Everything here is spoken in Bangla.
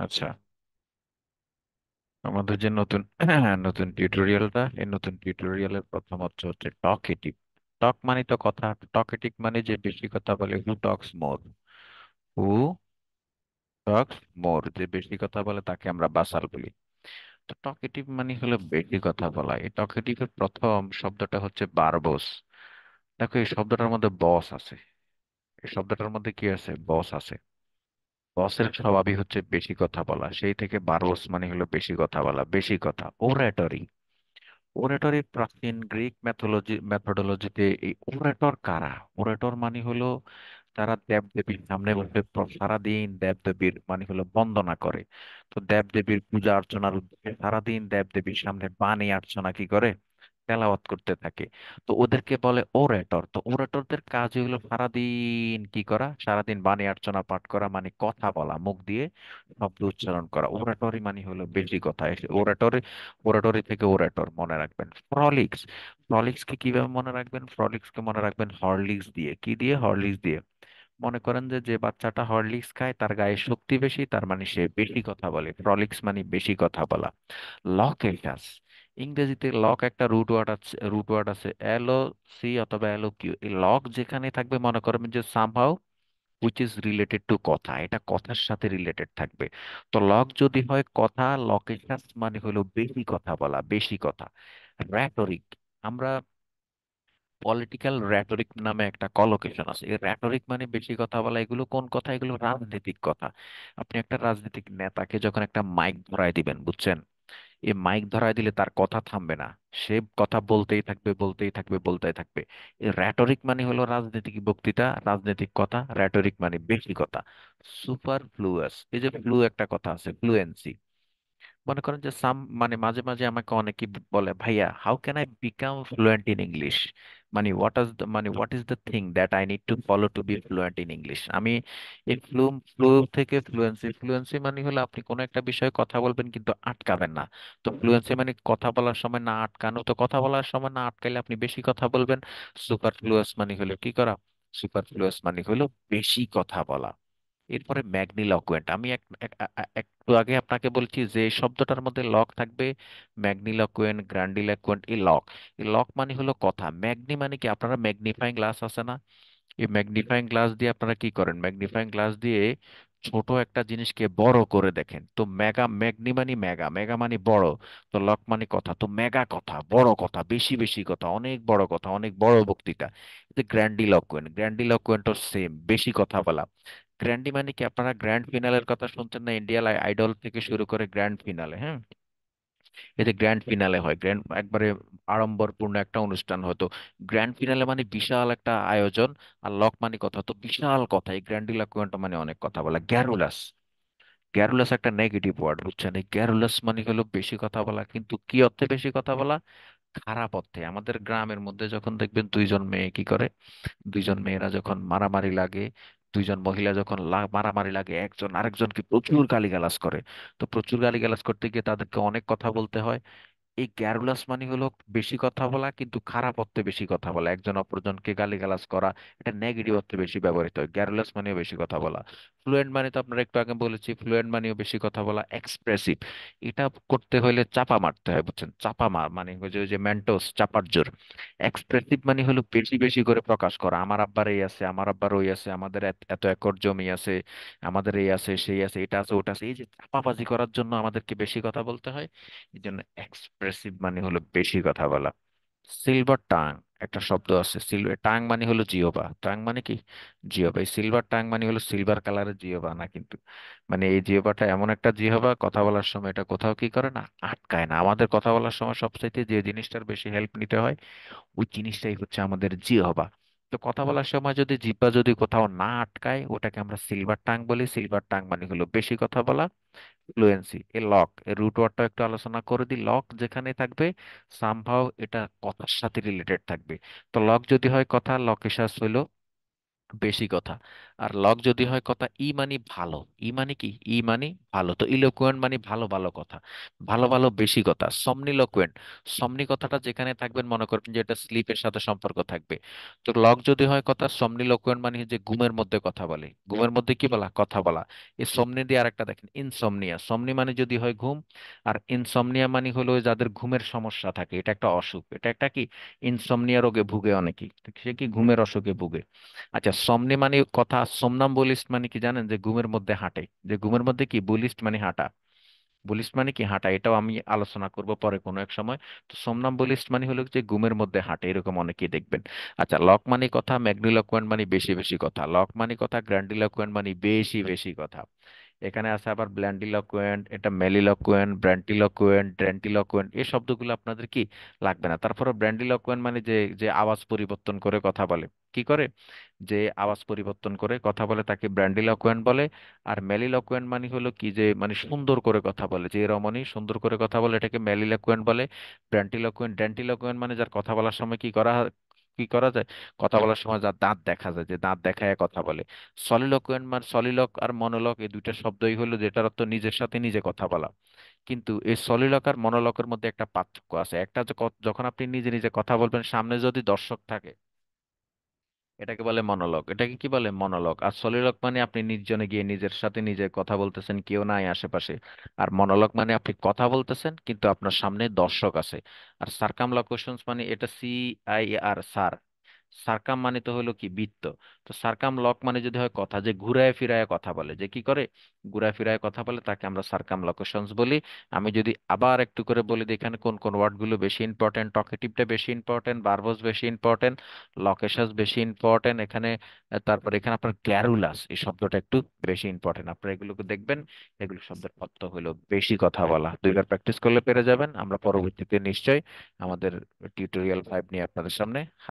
আচ্ছা, আমাদের যে নতুন নতুন টিউটোরিয়ালটা, এই নতুন টিউটোরিয়ালের প্রথম হচ্ছে টকেটিভ। টক মানে তো কথা, টকেটিভ মানে যে বেশি কথা বলে, হু টক্স মোর। হু টক্স মোর, যে বেশি কথা বলে তাকে আমরা বাসাল বলি। তো টকেটিভ মানে হলো বেশি কথা বলা। এই টকেটিভের প্রথম শব্দটা হচ্ছে বারবোস। দেখো, এই শব্দটার মধ্যে বস আছে। এই শব্দটার মধ্যে কি আছে? বস আছে। বসের স্বভাবই হচ্ছে বেশি কথা বলা, সেই থেকে বারবোস মানে হলো বেশি কথা বলা, বেশি কথা। ওরেটরি, ওরেটরির প্রাচীন গ্রিক মেথোডোলজিতে এই ওরেটর কারা? ওরেটর মানে হলো তারা দেব দেবীর সামনে বসে সারাদিন দেব দেবীর মানে হলো বন্দনা করে। তো দেব দেবীর পূজা অর্চনার উদ্দেশ্যে সারাদিন দেব দেবীর সামনে বাণী অর্চনা কি করে? তেলাওয়াত করতে থাকে। তো ওদেরকে বলে ওরেটর। তো ওরেটরদের কাজ হলো সারাদিন কি করা? সারাদিন বাণী অর্চনা পাঠ করা, মানে কথা বলা, মুখ দিয়ে শব্দ উচ্চারণ করা। ওরেটরি মানে হলো বেশি কথা। ওরেটরি, ওরেটরি থেকে ওরেটর মনে রাখবেন। ফ্রলিক্স, ফ্রলিক্স কে কিভাবে মনে রাখবেন? ফ্রলিক্স কে মনে রাখবেন হরলিক্স দিয়ে। কি দিয়ে? হরলিক্স দিয়ে। মনে করেন যে যে বাচ্চাটা হরলিক্স খায় তার গায়ে শক্তি বেশি, তার মানে সে বেশি কথা বলে। ফ্রলিক্স মানে বেশি কথা বলা। লকেশাস, ইংরেজিতে লক একটা রুট ওয়ার্ড আছে, এল ও সি অথবা এল ও কিউ। এই লক যেখানে থাকবে মনে করবেন যে somehow which is related to কথা, এটা কথার সাথে রিলেটেড থাকবে। তো লক যদি হয় কথা, লকেশাস মানে হলো বেশি কথা বলা, বেশি কথা। র‍্যাটরিক, আমরা পলিটিক্যাল র‍্যাটরিক নামে একটা কলোকেশন আছে। এই র‍্যাটরিক মানে বেশি কথা বলা। এগুলো কোন কথা? এগুলো রাজনৈতিক কথা। আপনি একটা রাজনৈতিক নেতাকে যখন একটা মাইক ধরায় দিবেন, বুঝছেন? এই মাইক ধরায় দিলে তার কথা থামবে না। সে কথা বলতেই থাকবে, বলতেই থাকবে, বলতেই থাকবে। এই র‍্যাটরিক মানে হলো রাজনৈতিক বক্তৃতা, রাজনৈতিক কথা। র‍্যাটরিক মানে বেশি কথা। সুপার ফ্লুয়াস, এই যে ফ্লু একটা কথা আছে, ফ্লুয়েন্সি। মনে করেন যে মানে মাঝে মাঝে আমাকে অনেকে বলে, ভাইয়া how can I become fluent in English? মানে what is the thing that I need to follow to be fluent in English? আমি এই ফ্লু থেকে ফ্লুয়েন্সি, ফ্লুয়েন্সি মানে হলো আপনি কোনো একটা বিষয়ে কথা বলবেন কিন্তু আটকাবেন না। তো ফ্লুয়েন্সি মানে কথা বলার সময় না আটকানো। তো কথা বলার সময় না আটকাইলে আপনি বেশি কথা বলবেন। সুপার ফ্লুয়াস মানে হলো কি করা? সুপার ফ্লুয়াস মানে হলো বেশি কথা বলা। এরপরে ম্যাগনিলকুয়েন্ট, আমি একটু আগে আপনাকে বলছি যে এই শব্দটার মধ্যে লক থাকবে। ম্যাগনিলকুয়েন্ট, গ্র্যান্ডিলকুয়েন্ট, এই লক। এই লক মানে হলো কথা। ম্যাগনি মানে কি? আপনারা ম্যাগনিফাইং গ্লাস আছে না? এই ম্যাগনিফাইং গ্লাস দিয়ে আপনারা কি করেন? ম্যাগনিফাইং গ্লাস দিয়ে ছোট একটা জিনিসকে বড় করে দেখেন। তো ম্যাগনি মানে মেগা, মেগা মানে বড়। তো লক মানে কথা। তো মেগা কথা, বড় কথা, বেশি বেশি কথা, অনেক বড় কথা, অনেক বড় বক্তৃতা। গ্র্যান্ডিলকুয়েন্ট, গ্র্যান্ডিলকুয়েন্টও সেম, বেশি কথা বলা। গ্র্যান্ডি মানে কি? আপনারা গ্র্যান্ড ফিনালের কথা শুনছেন না? ইন্ডিয়ান আইডল থেকে শুরু করে গ্র্যান্ড ফিনালে, হ্যাঁ, এই যে গ্র্যান্ড ফিনালে হয়, গ্র্যান্ড একবারে আড়ম্বরপূর্ণ একটা অনুষ্ঠান হতো। গ্র্যান্ড ফিনালে মানে বিশাল একটা আয়োজন। আর লক মানে কথা। তো বিশাল কথা, এই গ্র্যান্ডিলাকুয়েন্ট মানে অনেক কথা বলা। গ্যারুলাস, গ্যারুলাস একটা নেগেটিভ ওয়ার্ড, বুঝছেন? এই গ্যারুলাস মানে হলো বেশি কথা বলা, কিন্তু কি অর্থে বেশি কথা বলা? খারাপ অর্থে। আমাদের গ্রামের মধ্যে যখন দেখবেন দুইজন মেয়ে কি করে, দুইজন মেয়েরা যখন মারামারি লাগে, দুইজন মহিলা যখন মারামারি লাগে, একজন আরেকজনকে প্রচুর গালিগালাজ করে। তো প্রচুর গালিগালাজ করতে গিয়ে তাদেরকে অনেক কথা বলতে হয়। এই গ্যারুলাস মানে হলো বেশি কথা বলা, কিন্তু খারাপ অর্থে বেশি কথা বলা, একজন অপরজনকে গালিগালাজ করা। এটা নেগেটিভ অর্থে বেশি ব্যবহৃত হয়। গ্যারুলাস মানেও বেশি কথা বলা। ফ্লুয়েন্ট মানে তো আপনারা একটু আগে বলেছি, ফ্লুয়েন্ট মানেও বেশি কথা বলা। এক্সপ্রেসিভ, এটা করতে হলে চাপা মারতে হয়, বুঝছেন? চাপা মার মানে হচ্ছে ওই যে মেন্টোস, চাপার জোর। এক্সপ্রেসিভ মানে হলো বেশি বেশি করে প্রকাশ করা। আমার আব্বার এই আছে, আমার আব্বার ওই আছে, আমাদের এত একর জমি আছে, আমাদের এই আছে, সেই আছে, এটা আছে, ওটা আছে। এই যে চাপাবাজি করার জন্য আমাদেরকে বেশি কথা বলতে হয়। এই জন্য এক্সপ্রেসিভ মানে হলো বেশি কথা বলা। সিলভার টাং, একটা শব্দ আছে। সিলভার টাং মানে হলো জিহবা। টাং মানে কি? জিহবা। এই সিলভার টাং মানে হলো সিলভার কালারের জিহবা না কিন্তু। মানে এই জিহবাটা এমন একটা জিহবা, কথা বলার সময় এটা কোথাও কি করে না, আটকায় না। আমাদের কথা বলার সময় সবচাইতে যে জিনিসটার বেশি হেল্প নিতে হয়, ওই জিনিসটাই হচ্ছে আমাদের জিহবা। তো কথা বলার সময় যদি জিহ্বা যদি কোথাও না আটকায়, ওটাকে আমরা সিলভার টাং বলি। সিলভার টাং মানে হলো বেশি কথা বলা। ফ্লুয়েন্সি। এ লক, এর রুট ওয়ার্ডটা একটু আলোচনা করে দিই। লক যেখানে থাকবে সামহাও এটা কথার সাথে রিলেটেড থাকবে। তো লক যদি হয় কথা, লকেশাস হইলো বেশি কথা। আর লক যদি হয় কথা, ই মানে ভালো। ই মানে কি? ই মানে ভালো। তো ইলোকুয়েন্ট মানে ভালো ভালো কথা, ভালো ভালো বেশি কথা। সমনিলোকুয়েন্ট, সমনি কথাটা যেখানে থাকবেন মনে করবেন যে এটা স্লিপের সাথে সম্পর্ক থাকবে। তো লক যদি হয় কথা, সমনিলোকুয়েন্ট মানে যে ঘুমের মধ্যে কথা বলে। ঘুমের মধ্যে কি বলা? কথা বলা। এই সমনি দিয়ে আরেকটা দেখেন, ইনসমনিয়া। সমনি মানে যদি হয় ঘুম, আর ইনসমনিয়া মানে হলো ওই যাদের ঘুমের সমস্যা থাকে, এটা একটা অসুখ। এটা একটা কি? ইনসমনিয়া রোগে ভুগে অনেকেই, তো সে কি ঘুমের অসুখে ভুগে। আচ্ছা, সমনি মানে কথা। সোমনাম্বুলিস্ট মানে কি জানেন? যে ঘুমের মধ্যে হাঁটে। যে ঘুমের মধ্যে কি, বুলিস্ট মানে হাঁটা। বুলিস্ট মানে কি? হাঁটা। এটাও আমি আলোচনা করব পরে কোনো এক সময়। তো সোমনাম্বুলিস্ট মানে হলো যে ঘুমের মধ্যে হাঁটে, এরকম অনেকেই দেখবেন। আচ্ছা, লক মানে কথা, ম্যাগনিলোকুয়েন্ট মানে বেশি বেশি কথা। লক মানে কথা, গ্র্যান্ডিলোকুয়েন্ট মানে বেশি বেশি কথা। এখানে আছে আবার ব্ল্যান্ডিলোকুয়েন্ট, এটা মেলিলোকুয়েন্ট, ব্র্যান্টিলোকুয়েন্ট, ড্রেন্টিলোকুয়েন্ট। এই শব্দগুলো আপনাদের কি লাগবে না। তারপরে ব্র্যান্ডিলোকুয়েন্ট মানে যে যে আওয়াজ পরিবর্তন করে কথা বলে। কি করে? যে আওয়াজ পরিবর্তন করে কথা বলে তাকে ব্র্যান্ডিলোকুয়েন্ট বলে। আর মেলিলোকুয়েন্ট মানে হলো কি, যে মানে সুন্দর করে কথা বলে, যে রমণী সুন্দর করে কথা বলে, এটাকে মেলিলোকুয়েন্ট বলে। ব্র্যান্টিলোকুয়েন্ট, ড্যান্টিলোকুয়েন্ট মানে যার কথা বলার সময় কি করা যায়? কথা বলার সময় যার দাঁত দেখা যায়, যে দাঁত দেখায় কথা বলে। সলিলোকুয়েন্ট মানে, সলিলক আর মনোলগ এই দুইটা শব্দই হলো যেটার অর্থ নিজের সাথে নিজে কথা বলা। কিন্তু এই সলিলক আর মনোলকের মধ্যে একটা পার্থক্য আছে। একটা হচ্ছে যখন আপনি নিজে নিজে কথা বলবেন, সামনে যদি দর্শক থাকে, এটাকে বলে মনোলগ। এটাকে কি বলে? মনোলগ। আর সলিলগ মানে আপনি নির্জনে গিয়ে নিজের সাথে নিজে কথা বলতেছেন, কেউ নাই আশেপাশে। আর মনোলগ মানে আপনি কথা বলতেছেন কিন্তু আপনার সামনে দর্শক আছে। আর সার্কামলোকুশনস মানে এটা CIR, সার। সার্কাম মানে তো হলো কি, বৃত্ত। তো সার্কাম লক মানে যদি হয় কথা, যে ঘুরায় ফিরায় কথা বলে, যে কি করে ঘুরায় ফিরায় কথা বলে, তাকে আমরা সার্কাম লোকেশনস বলি। আমি যদি আবার একটু করে বলি যে এখানে কোন কোন ওয়ার্ড গুলো বেশি ইম্পর্টেন্ট, টকেটিভটা বেশি ইম্পর্টেন্ট, ভার্বস বেশি ইম্পর্টেন্ট, লকেশাস বেশি ইম্পর্টেন্ট এখানে। তারপর এখানে আপনার গ্যারুলাস এই শব্দটা একটু বেশি ইম্পর্টেন্ট। আপনারা এগুলোকে দেখবেন। এগুলো শব্দের অর্থ হলো বেশি কথা বলা। দুইবার প্র্যাকটিস করলে পেরে যাবেন। আমরা পরবর্তীতে নিশ্চয়ই আমাদের টিউটোরিয়াল 5 নিয়ে আপনাদের সামনে